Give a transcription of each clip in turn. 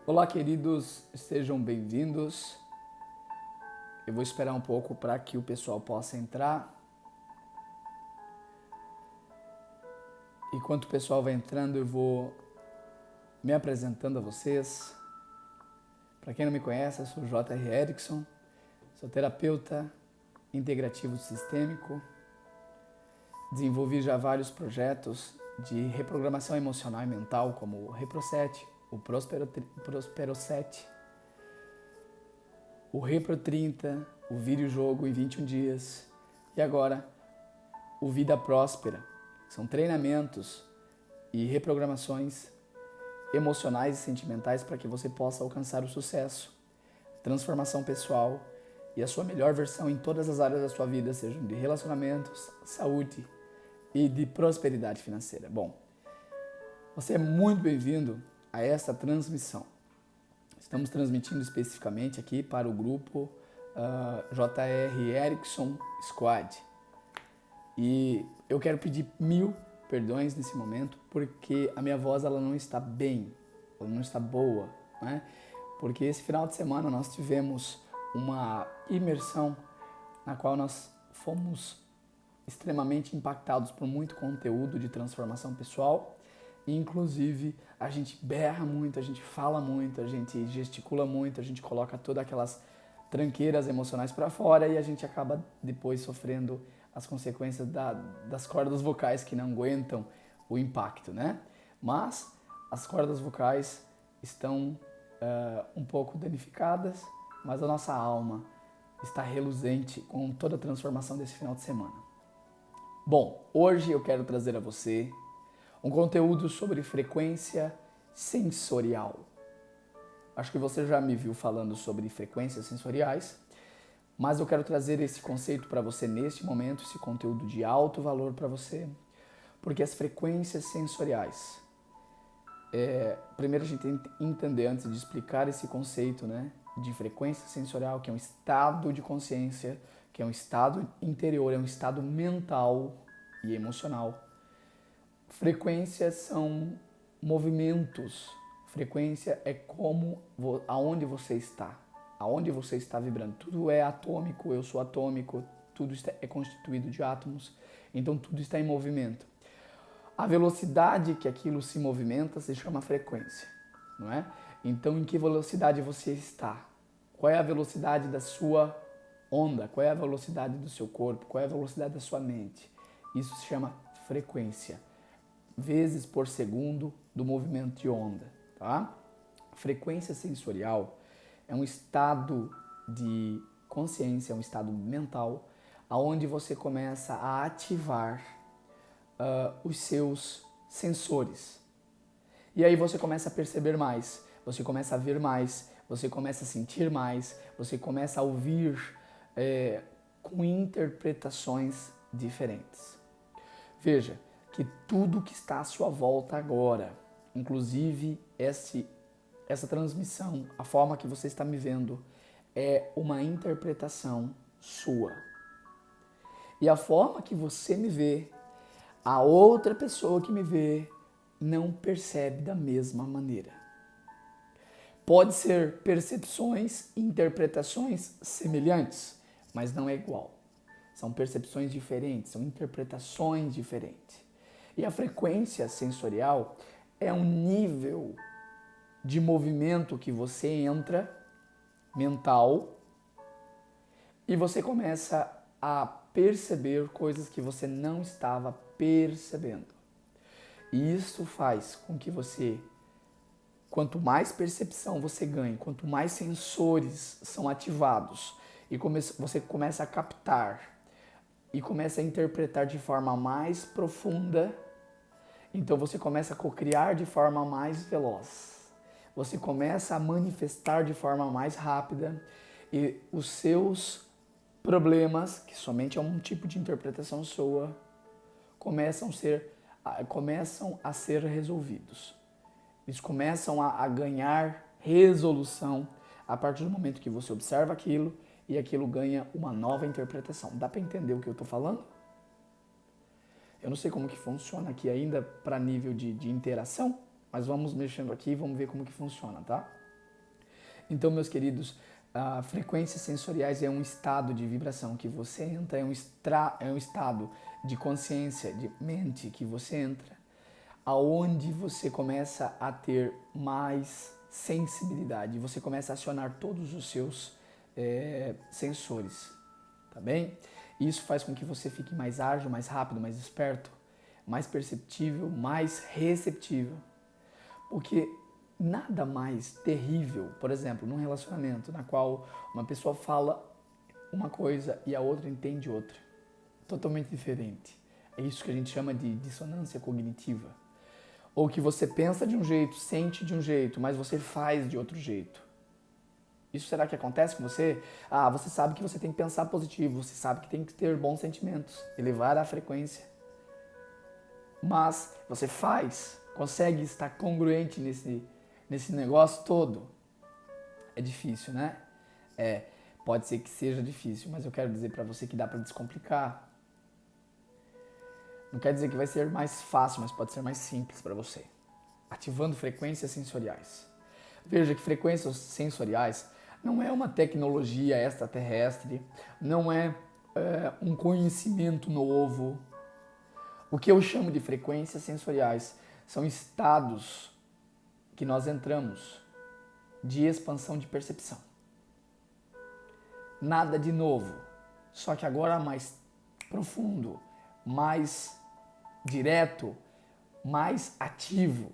Olá, queridos, sejam bem-vindos. Eu vou esperar um pouco para que o pessoal possa entrar. Enquanto o pessoal vai entrando, eu vou me apresentando a vocês. Para quem não me conhece, eu sou J.R. Erickson, sou terapeuta integrativo sistêmico. Desenvolvi já vários projetos de reprogramação emocional e mental, como o ReproSet, o Prosperoset, o Repro 30, o Vire o Jogo em 21 dias e agora o Vida Próspera. São treinamentos e reprogramações emocionais e sentimentais para que você possa alcançar o sucesso, transformação pessoal e a sua melhor versão em todas as áreas da sua vida, sejam de relacionamentos, saúde e de prosperidade financeira. Bom, você é muito bem-vindo a esta transmissão. Estamos transmitindo especificamente aqui para o grupo J.R. Erickson Squad. E eu quero pedir 1000 perdões nesse momento, porque a minha voz ela não está bem, ela não está boa, né? Porque esse final de semana nós tivemos uma imersão na qual nós fomos extremamente impactados por muito conteúdo de transformação pessoal. E, inclusive, a gente berra muito, a gente fala muito, a gente gesticula muito, a gente coloca todas aquelas tranqueiras emocionais para fora e a gente acaba depois sofrendo as consequências das cordas vocais que não aguentam o impacto, né? Mas as cordas vocais estão um pouco danificadas, mas a nossa alma está reluzente com toda a transformação desse final de semana. Bom, hoje eu quero trazer a você um conteúdo sobre frequência sensorial. Acho que você já me viu falando sobre frequências sensoriais, mas eu quero trazer esse conceito para você neste momento, esse conteúdo de alto valor para você, porque as frequências sensoriais, primeiro a gente tem que entender antes de explicar esse conceito, né, de frequência sensorial, que é um estado de consciência, que é um estado interior, é um estado mental e emocional. Frequências são movimentos. Frequência é como, aonde você está vibrando. Tudo é atômico, eu sou atômico, tudo é constituído de átomos, então tudo está em movimento. A velocidade que aquilo se movimenta se chama frequência, não é? Então, em que velocidade você está? Qual é a velocidade da sua onda? Qual é a velocidade do seu corpo? Qual é a velocidade da sua mente? Isso se chama frequência. Vezes por segundo do movimento de onda, tá? Frequência sensorial é um estado de consciência, é um estado mental, aonde você começa a ativar os seus sensores. E aí você começa a perceber mais, você começa a ver mais, você começa a sentir mais, você começa a ouvir com interpretações diferentes. Veja que tudo que está à sua volta agora, inclusive essa transmissão, a forma que você está me vendo, é uma interpretação sua. E a forma que você me vê, a outra pessoa que me vê não percebe da mesma maneira. Pode ser percepções, interpretações semelhantes, mas não é igual. São percepções diferentes, são interpretações diferentes. E a frequência sensorial é um nível de movimento que você entra, mental, e você começa a perceber coisas que você não estava percebendo. E isso faz com que você, quanto mais percepção você ganha, quanto mais sensores são ativados, e você começa a captar e começa a interpretar de forma mais profunda, então você começa a cocriar de forma mais veloz. Você começa a manifestar de forma mais rápida e os seus problemas, que somente é um tipo de interpretação sua, começam a ser resolvidos. Eles começam a ganhar resolução a partir do momento que você observa aquilo e aquilo ganha uma nova interpretação. Dá para entender o que eu estou falando? Eu não sei como que funciona aqui ainda para nível de interação, mas vamos mexendo aqui e vamos ver como que funciona, tá? Então, meus queridos, frequências sensoriais é um estado de vibração que você entra, é um estado de consciência, de mente que você entra, aonde você começa a ter mais sensibilidade, você começa a acionar todos os seus sensores, tá bem? Isso faz com que você fique mais ágil, mais rápido, mais esperto, mais perceptível, mais receptível. Porque nada mais terrível, por exemplo, num relacionamento na qual uma pessoa fala uma coisa e a outra entende outra, totalmente diferente. É isso que a gente chama de dissonância cognitiva. Ou que você pensa de um jeito, sente de um jeito, mas você faz de outro jeito. Isso será que acontece com você? Você sabe que você tem que pensar positivo, você sabe que tem que ter bons sentimentos, elevar a frequência. Mas você consegue estar congruente nesse negócio todo. É difícil, né? Pode ser que seja difícil, mas eu quero dizer para você que dá para descomplicar. Não quer dizer que vai ser mais fácil, mas pode ser mais simples para você. Ativando frequências sensoriais. Veja que frequências sensoriais não é uma tecnologia extraterrestre, não é um conhecimento novo. O que eu chamo de frequências sensoriais são estados que nós entramos de expansão de percepção. Nada de novo, só que agora mais profundo, mais direto, mais ativo.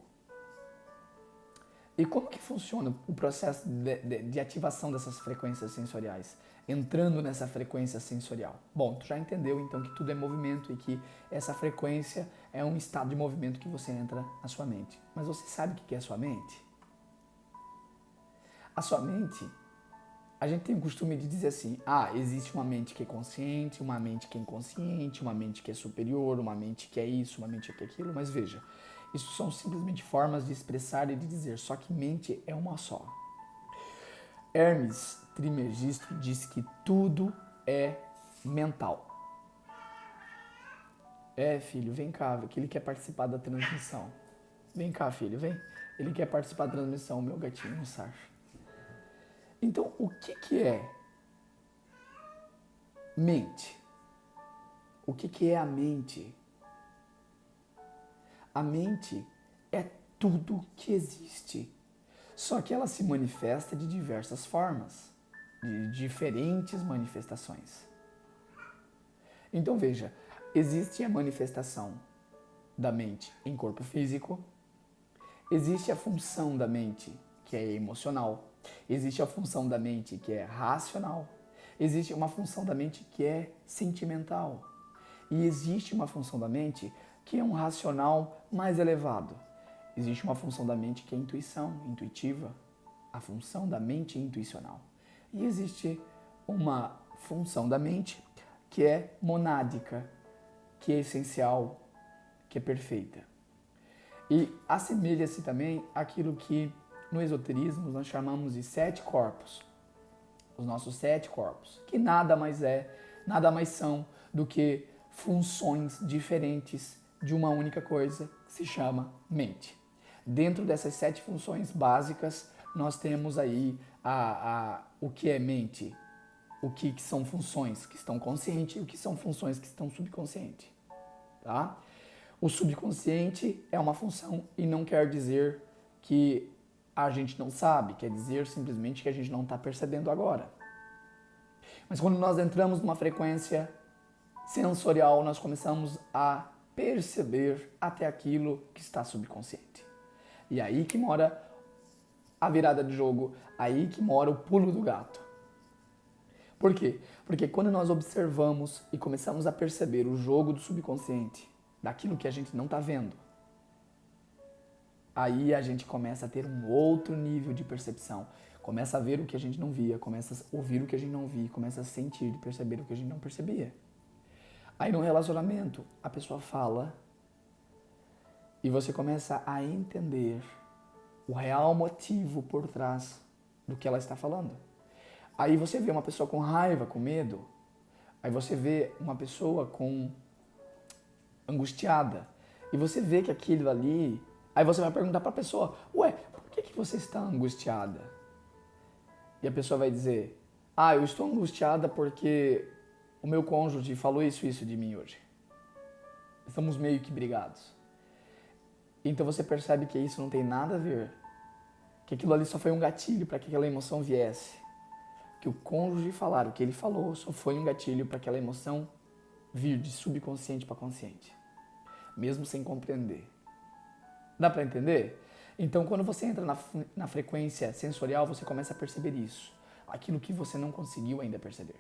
E como que funciona o processo de ativação dessas frequências sensoriais? Entrando nessa frequência sensorial. Bom, tu já entendeu então que tudo é movimento e que essa frequência é um estado de movimento que você entra na sua mente. Mas você sabe o que é a sua mente? A sua mente, a gente tem o costume de dizer assim, existe uma mente que é consciente, uma mente que é inconsciente, uma mente que é superior, uma mente que é isso, uma mente que é aquilo, mas veja, isso são simplesmente formas de expressar e de dizer, só que mente é uma só. Hermes Trismegisto diz que tudo é mental. Filho, vem cá, que ele quer participar da transmissão. Vem cá, filho, vem. Ele quer participar da transmissão, meu gatinho, no Sarf. Então, o que é mente? O que é a mente? A mente é tudo que existe, só que ela se manifesta de diversas formas, de diferentes manifestações. Então veja, existe a manifestação da mente em corpo físico, existe a função da mente que é emocional, existe a função da mente que é racional, existe uma função da mente que é sentimental e existe uma função da mente que é um racional mais elevado. Existe uma função da mente que é intuição, intuitiva, a função da mente intuicional. E existe uma função da mente que é monádica, que é essencial, que é perfeita. E assemelha-se também àquilo que no esoterismo nós chamamos de 7 corpos. Os nossos 7 corpos, que nada mais são do que funções diferentes de uma única coisa que se chama mente. Dentro dessas 7 funções básicas, nós temos aí o que é mente, o que são funções que estão conscientes e o que são funções que estão subconscientes. Tá? O subconsciente é uma função e não quer dizer que a gente não sabe, quer dizer simplesmente que a gente não está percebendo agora. Mas quando nós entramos numa frequência sensorial, nós começamos a perceber até aquilo que está subconsciente. E aí que mora a virada de jogo, aí que mora o pulo do gato. Por quê? Porque quando nós observamos e começamos a perceber o jogo do subconsciente, daquilo que a gente não está vendo, aí a gente começa a ter um outro nível de percepção. Começa a ver o que a gente não via, começa a ouvir o que a gente não via, começa a sentir e perceber o que a gente não percebia. Aí no relacionamento, a pessoa fala e você começa a entender o real motivo por trás do que ela está falando. Aí você vê uma pessoa com raiva, com medo. Aí você vê uma pessoa angustiada. E você vê que aquilo ali... Aí você vai perguntar para a pessoa, por que você está angustiada? E a pessoa vai dizer, ah, eu estou angustiada porque o meu cônjuge falou isso de mim hoje. Estamos meio que brigados. Então você percebe que isso não tem nada a ver. Que aquilo ali só foi um gatilho para que aquela emoção viesse. Que o cônjuge falar, o que ele falou, só foi um gatilho para aquela emoção vir de subconsciente para consciente. Mesmo sem compreender. Dá para entender? Então, quando você entra na frequência sensorial, você começa a perceber isso. Aquilo que você não conseguiu ainda perceber.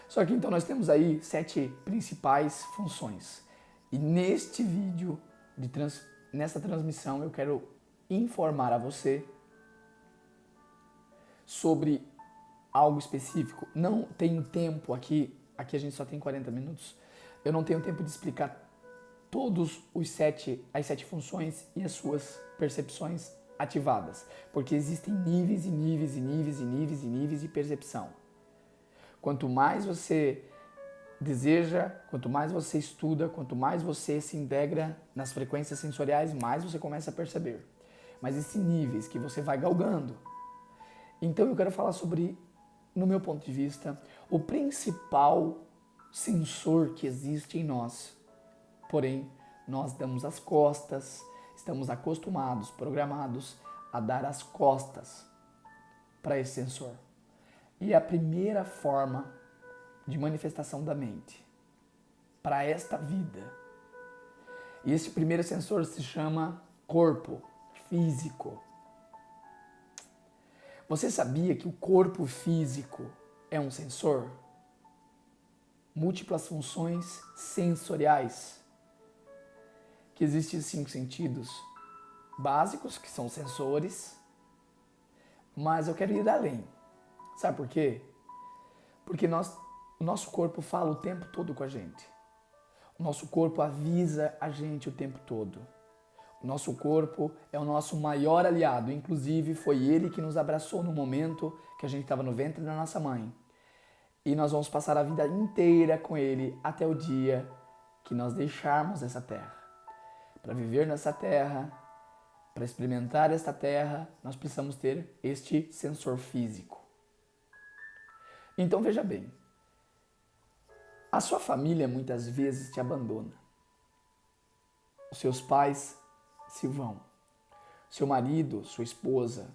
Só que então nós temos aí 7 principais funções. E neste vídeo, nessa transmissão, eu quero informar a você sobre algo específico. Não tenho tempo aqui a gente só tem 40 minutos. Eu não tenho tempo de explicar todos as 7 funções e as suas percepções ativadas, porque existem níveis e níveis e níveis e níveis e níveis de percepção. Quanto mais você deseja, quanto mais você estuda, quanto mais você se integra nas frequências sensoriais, mais você começa a perceber. Mas esses níveis que você vai galgando. Então eu quero falar sobre, no meu ponto de vista, o principal sensor que existe em nós. Porém, nós damos as costas, estamos acostumados, programados a dar as costas para esse sensor. E a primeira forma de manifestação da mente para esta vida. E esse primeiro sensor se chama corpo físico. Você sabia que o corpo físico é um sensor? Múltiplas funções sensoriais. Que existem 5 sentidos básicos, que são sensores, mas eu quero ir além. Sabe por quê? Porque o nosso corpo fala o tempo todo com a gente. O nosso corpo avisa a gente o tempo todo. O nosso corpo é o nosso maior aliado, inclusive foi ele que nos abraçou no momento que a gente estava no ventre da nossa mãe. E nós vamos passar a vida inteira com ele até o dia que nós deixarmos essa terra. Para viver nessa terra, para experimentar esta terra, nós precisamos ter este sensor físico. Então veja bem, a sua família muitas vezes te abandona. Os seus pais se vão. Seu marido, sua esposa,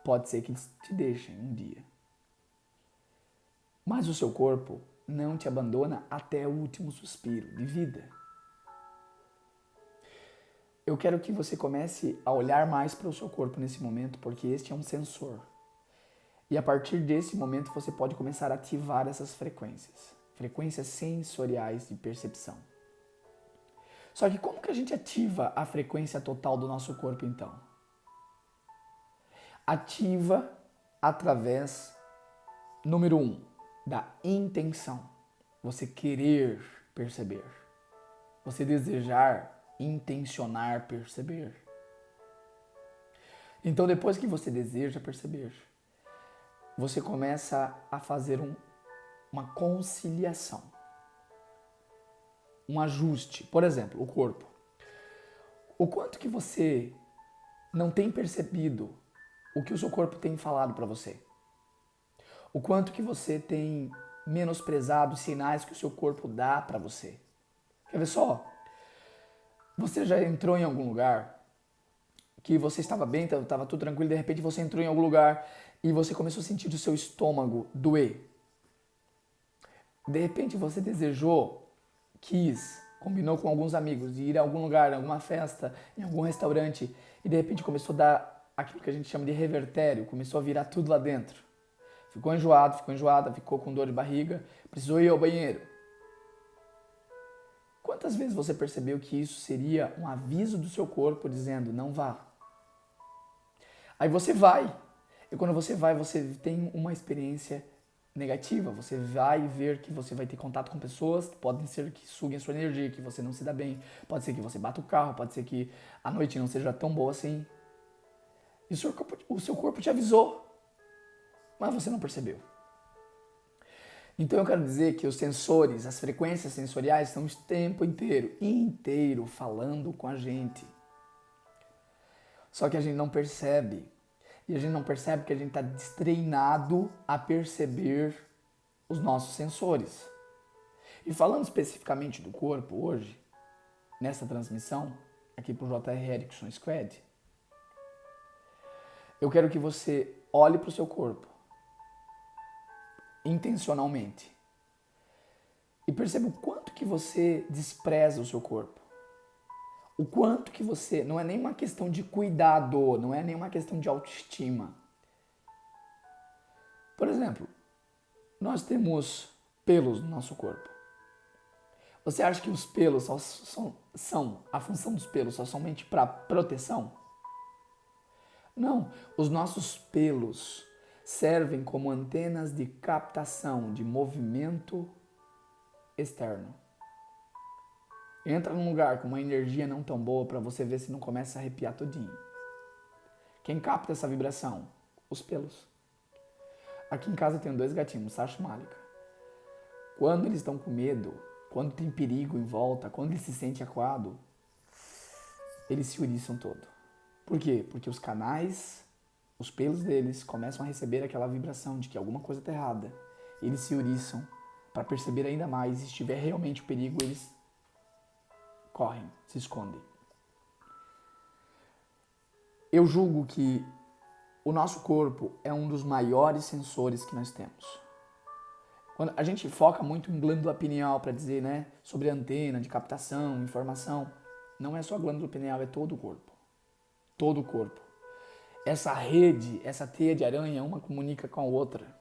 pode ser que eles te deixem um dia. Mas o seu corpo não te abandona até o último suspiro de vida. Eu quero que você comece a olhar mais para o seu corpo nesse momento, porque este é um sensor. E a partir desse momento você pode começar a ativar essas frequências. Frequências sensoriais de percepção. Só que como que a gente ativa a frequência total do nosso corpo então? Ativa através, número 1, da intenção. Você querer perceber. Você desejar intencionar perceber. Então depois que você deseja perceber, você começa a fazer uma conciliação, um ajuste. Por exemplo, o corpo. O quanto que você não tem percebido o que o seu corpo tem falado para você? O quanto que você tem menosprezado os sinais que o seu corpo dá para você? Quer ver só? Você já entrou em algum lugar que você estava bem, estava tudo tranquilo, de repente você entrou em algum lugar e você começou a sentir o seu estômago doer. De repente você desejou, combinou com alguns amigos de ir a algum lugar, em alguma festa, em algum restaurante e de repente começou a dar aquilo que a gente chama de revertério, começou a virar tudo lá dentro. Ficou enjoado, ficou enjoada, ficou com dor de barriga, precisou ir ao banheiro. Quantas vezes você percebeu que isso seria um aviso do seu corpo dizendo, não vá? Aí você vai. E quando você vai, você tem uma experiência negativa. Você vai ver que você vai ter contato com pessoas que podem ser que suguem a sua energia, que você não se dá bem. Pode ser que você bata o carro, pode ser que a noite não seja tão boa assim. E o seu corpo te avisou, mas você não percebeu. Então eu quero dizer que os sensores, as frequências sensoriais estão o tempo inteiro falando com a gente. Só que a gente não percebe. E a gente não percebe que a gente está destreinado a perceber os nossos sensores. E falando especificamente do corpo hoje, nessa transmissão, aqui para o JR Erickson Squad, eu quero que você olhe para o seu corpo, intencionalmente, e perceba o quanto que você despreza o seu corpo. O quanto que você... Não é nem uma questão de cuidado, não é nem uma questão de autoestima. Por exemplo, nós temos pelos no nosso corpo. Você acha que os pelos a função dos pelos só somente para proteção? Não, os nossos pelos servem como antenas de captação de movimento externo. Entra num lugar com uma energia não tão boa para você ver se não começa a arrepiar todinho. Quem capta essa vibração? Os pelos. Aqui em casa eu tenho 2 gatinhos, Sasha e Malika. Quando eles estão com medo, quando tem perigo em volta, quando eles se sentem acuados, eles se uriçam todo. Por quê? Porque os canais, os pelos deles começam a receber aquela vibração de que alguma coisa está errada. Eles se uriçam para perceber ainda mais. Se estiver realmente o perigo, eles correm, se escondem. Eu julgo que o nosso corpo é um dos maiores sensores que nós temos. Quando a gente foca muito em glândula pineal para dizer, né, sobre antena de captação, informação, não é só a glândula pineal, é todo o corpo. Todo o corpo. Essa rede, essa teia de aranha, uma comunica com a outra.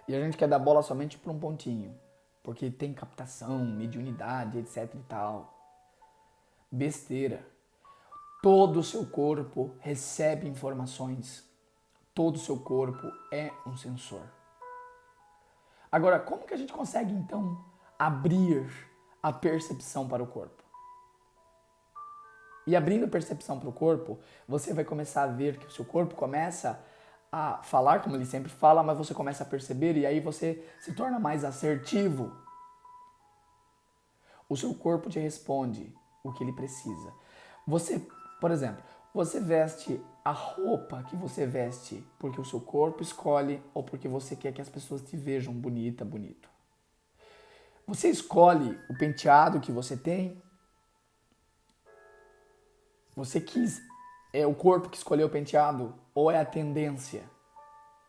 E a gente quer dar bola somente para um pontinho, porque tem captação, mediunidade, etc e tal. Besteira. Todo o seu corpo recebe informações. Todo o seu corpo é um sensor. Agora, como que a gente consegue, então, abrir a percepção para o corpo? E abrindo a percepção para o corpo, você vai começar a ver que o seu corpo começa a falar, como ele sempre fala, mas você começa a perceber e aí você se torna mais assertivo. O seu corpo te responde o que ele precisa. Você, por exemplo, você veste a roupa que você veste porque o seu corpo escolhe ou porque você quer que as pessoas te vejam bonita, bonito. Você escolhe o penteado que você tem. Você quis, é o corpo que escolheu o penteado ou é a tendência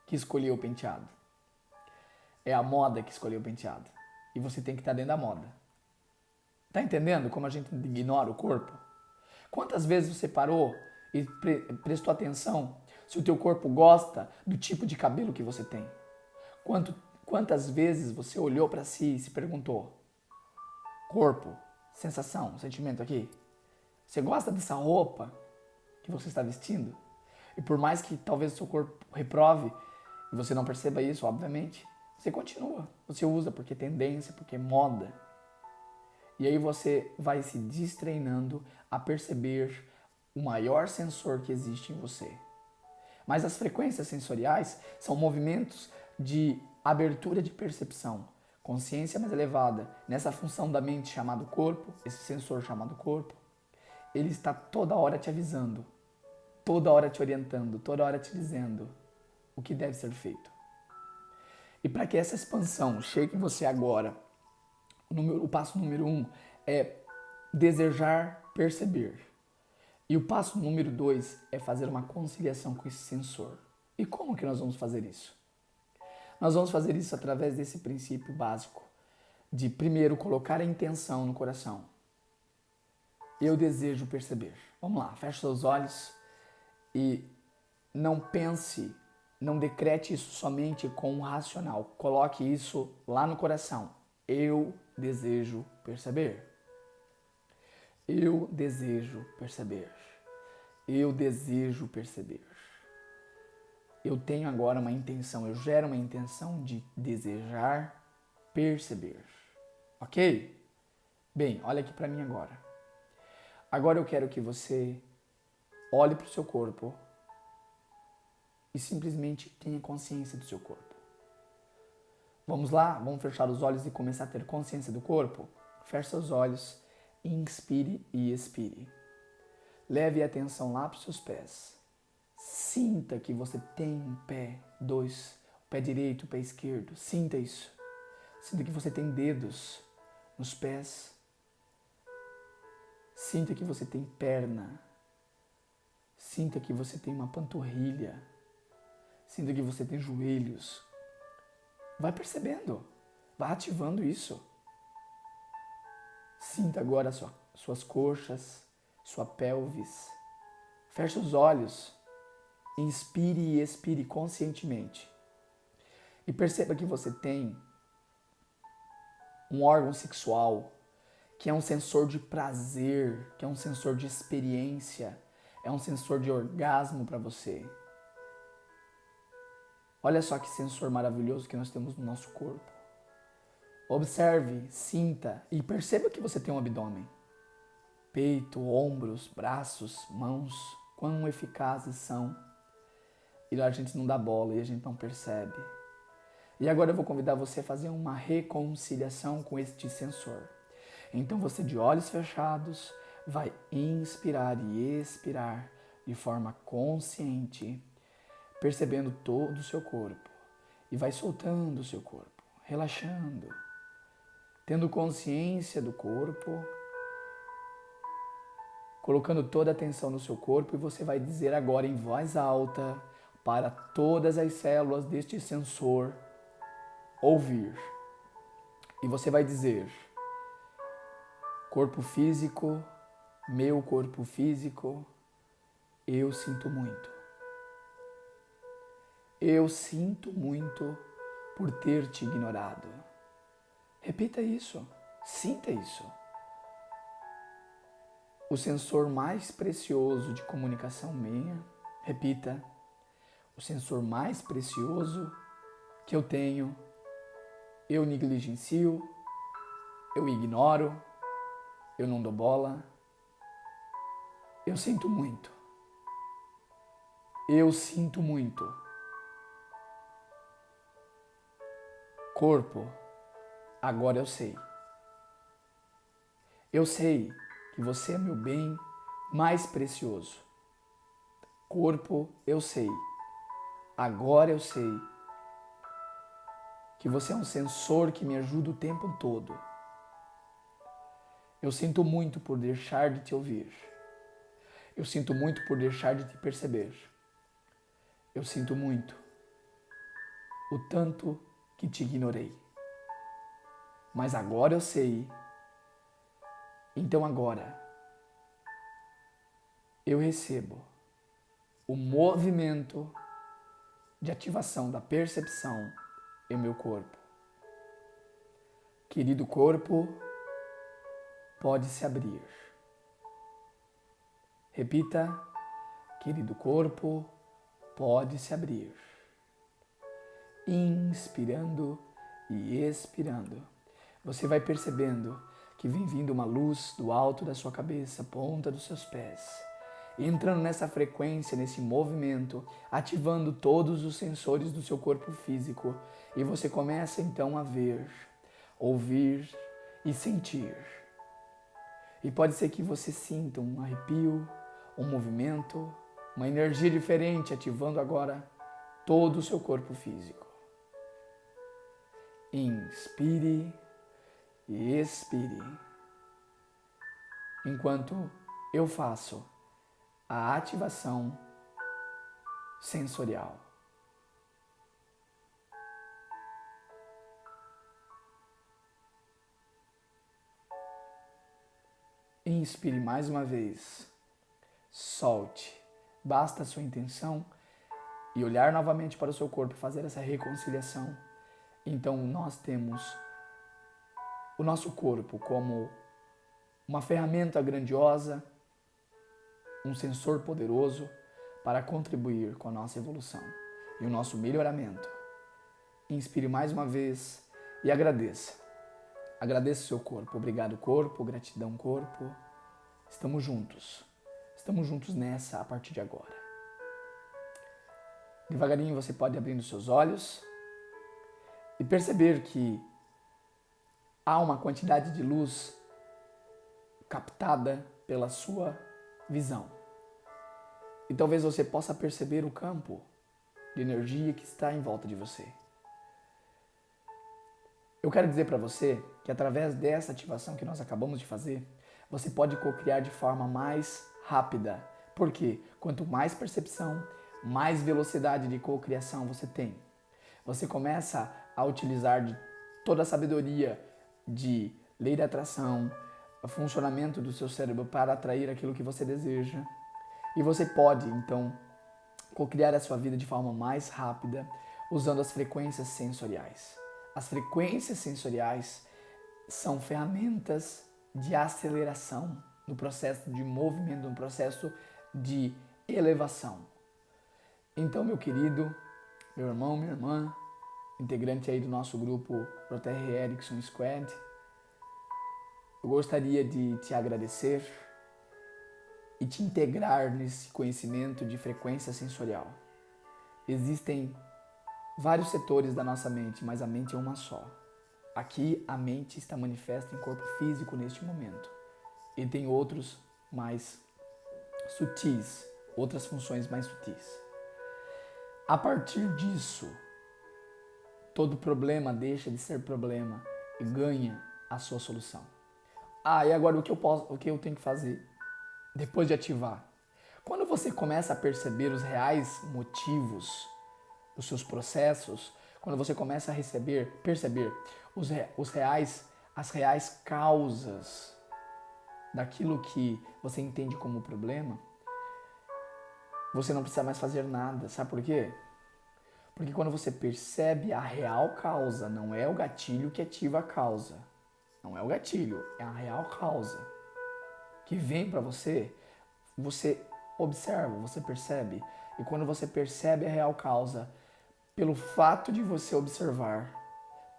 que escolheu o penteado? É a moda que escolheu o penteado. E você tem que estar dentro da moda. Tá entendendo como a gente ignora o corpo? Quantas vezes você parou e prestou atenção se o teu corpo gosta do tipo de cabelo que você tem? Quantas vezes você olhou para si e se perguntou: corpo, sensação, sentimento aqui? Você gosta dessa roupa que você está vestindo? E por mais que talvez o seu corpo reprove, e você não perceba isso, obviamente, você continua. Você usa porque é tendência, porque é moda. E aí você vai se destreinando a perceber o maior sensor que existe em você. Mas as frequências sensoriais são movimentos de abertura de percepção, consciência mais elevada, nessa função da mente chamado corpo, esse sensor chamado corpo. Ele está toda hora te avisando, toda hora te orientando, toda hora te dizendo o que deve ser feito. E para que essa expansão chegue em você agora, o passo número 1 é desejar perceber. E o passo número 2 é fazer uma conciliação com esse sensor. E como que nós vamos fazer isso? Nós vamos fazer isso através desse princípio básico de, primeiro, colocar a intenção no coração. Eu desejo perceber. Vamos lá, feche seus olhos e não pense, não decrete isso somente com o racional. Coloque isso lá no coração. Eu desejo perceber. Eu desejo perceber. Eu desejo perceber. Eu tenho agora uma intenção, eu gero uma intenção de desejar perceber. Ok? Bem, olha aqui para mim agora. Agora eu quero que você olhe para o seu corpo e simplesmente tenha consciência do seu corpo. Vamos lá? Vamos fechar os olhos e começar a ter consciência do corpo? Feche seus olhos, inspire e expire. Leve a atenção lá para os seus pés. Sinta que você tem um pé, dois, o pé direito, o pé esquerdo. Sinta isso. Sinta que você tem dedos nos pés. Sinta que você tem perna. Sinta que você tem uma panturrilha. Sinta que você tem joelhos. Vai percebendo. Vai ativando isso. Sinta agora suas coxas, sua pelvis. Feche os olhos. Inspire e expire conscientemente. E perceba que você tem um órgão sexual que é um sensor de prazer, que é um sensor de experiência, é um sensor de orgasmo para você. Olha só que sensor maravilhoso que nós temos no nosso corpo. Observe, sinta e perceba que você tem um abdômen. Peito, ombros, braços, mãos, quão eficazes são. E a gente não dá bola e a gente não percebe. E agora eu vou convidar você a fazer uma reconciliação com este sensor. Então você, de olhos fechados, vai inspirar e expirar de forma consciente, percebendo todo o seu corpo. E vai soltando o seu corpo, relaxando, tendo consciência do corpo, colocando toda a atenção no seu corpo. E você vai dizer agora em voz alta para todas as células deste sensor ouvir. E você vai dizer: corpo físico, meu corpo físico, eu sinto muito. Eu sinto muito por ter te ignorado. Repita isso, sinta isso. O sensor mais precioso de comunicação minha, repita, o sensor mais precioso que eu tenho, eu negligencio, eu ignoro, eu não dou bola. Eu sinto muito. Eu sinto muito. Corpo, agora eu sei. Eu sei que você é meu bem mais precioso. Corpo, eu sei. Agora eu sei que você é um sensor que me ajuda o tempo todo. Eu sinto muito por deixar de te ouvir. Eu sinto muito por deixar de te perceber. Eu sinto muito o tanto que te ignorei. Mas agora eu sei. Então agora eu recebo o movimento de ativação da percepção em meu corpo. Querido corpo, pode se abrir. Repita, querido corpo, pode se abrir. Inspirando e expirando. Você vai percebendo que vem vindo uma luz do alto da sua cabeça, ponta dos seus pés, entrando nessa frequência, nesse movimento, ativando todos os sensores do seu corpo físico, e você começa então a ver, ouvir e sentir. E pode ser que você sinta um arrepio, um movimento, uma energia diferente ativando agora todo o seu corpo físico. Inspire e expire. Enquanto eu faço a ativação sensorial. Inspire mais uma vez. Solte. Basta a sua intenção e olhar novamente para o seu corpo e fazer essa reconciliação. Então nós temos o nosso corpo como uma ferramenta grandiosa, um sensor poderoso para contribuir com a nossa evolução e o nosso melhoramento. Inspire mais uma vez e agradeça. Agradeça o seu corpo. Obrigado, corpo. Gratidão, corpo. Estamos juntos. Estamos juntos nessa a partir de agora. Devagarinho você pode abrir os seus olhos e perceber que há uma quantidade de luz captada pela sua visão. E talvez você possa perceber o campo de energia que está em volta de você. Eu quero dizer para você que através dessa ativação que nós acabamos de fazer, você pode co-criar de forma mais rápida. Por quê? Quanto mais percepção, mais velocidade de co-criação você tem. Você começa a utilizar de toda a sabedoria de lei da atração, o funcionamento do seu cérebro para atrair aquilo que você deseja. E você pode, então, co-criar a sua vida de forma mais rápida usando as frequências sensoriais. As frequências sensoriais são ferramentas de aceleração no processo de movimento, no processo de elevação. Então, meu querido, meu irmão, minha irmã, integrante aí do nosso grupo Rotary Erickson Squad, eu gostaria de te agradecer e te integrar nesse conhecimento de frequência sensorial. Existem vários setores da nossa mente, mas a mente é uma só. Aqui a mente está manifesta em corpo físico neste momento. E tem outros mais sutis, outras funções mais sutis. A partir disso, todo problema deixa de ser problema e ganha a sua solução. E agora o que eu tenho que fazer depois de ativar? Quando você começa a perceber os reais motivos dos seus processos, quando você começa a perceber as reais causas daquilo que você entende como problema, você não precisa mais fazer nada. Sabe por quê? Porque quando você percebe a real causa, não é o gatilho que ativa a causa. Não é o gatilho, é a real causa que vem para você. Você observa, você percebe. E quando você percebe a real causa, pelo fato de você observar,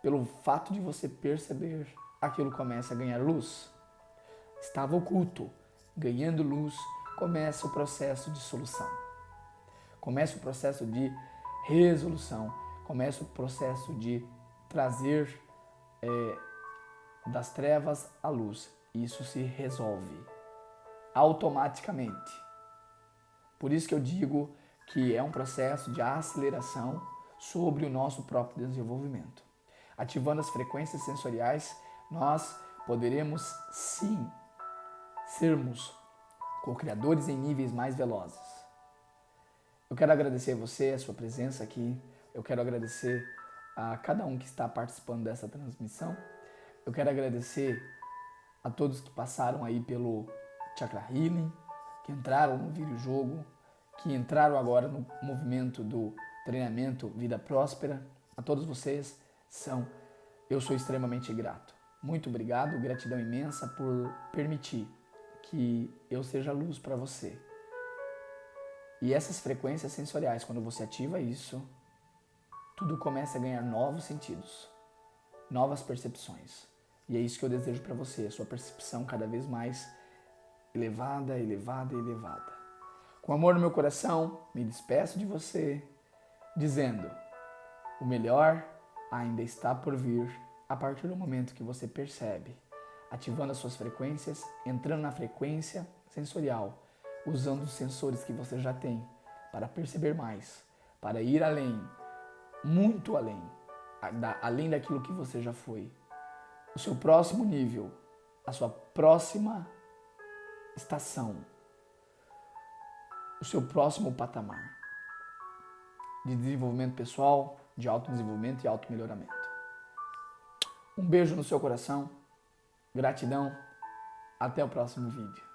pelo fato de você perceber, aquilo começa a ganhar luz. Estava oculto, ganhando luz, começa o processo de solução. Começa o processo de resolução. Começa o processo de trazer das trevas à luz. Isso se resolve automaticamente. Por isso que eu digo que é um processo de aceleração sobre o nosso próprio desenvolvimento. Ativando as frequências sensoriais, nós poderemos sim sermos co-criadores em níveis mais velozes. Eu quero agradecer a você, a sua presença aqui. Eu quero agradecer a cada um que está participando dessa transmissão. Eu quero agradecer a todos que passaram aí pelo Chakra Healing, que entraram no videojogo, que entraram agora no movimento do treinamento Vida Próspera. A todos vocês, eu sou extremamente grato. Muito obrigado, gratidão imensa por permitir que eu seja luz para você. E essas frequências sensoriais, quando você ativa isso, tudo começa a ganhar novos sentidos, novas percepções. E é isso que eu desejo para você, a sua percepção cada vez mais elevada, elevada, elevada. Com amor no meu coração, me despeço de você, dizendo: o melhor ainda está por vir a partir do momento que você percebe, ativando as suas frequências, entrando na frequência sensorial, usando os sensores que você já tem para perceber mais, para ir além, muito além, além daquilo que você já foi. O seu próximo nível, a sua próxima estação, o seu próximo patamar de desenvolvimento pessoal, de autodesenvolvimento e automelhoramento. Um beijo no seu coração, gratidão, até o próximo vídeo.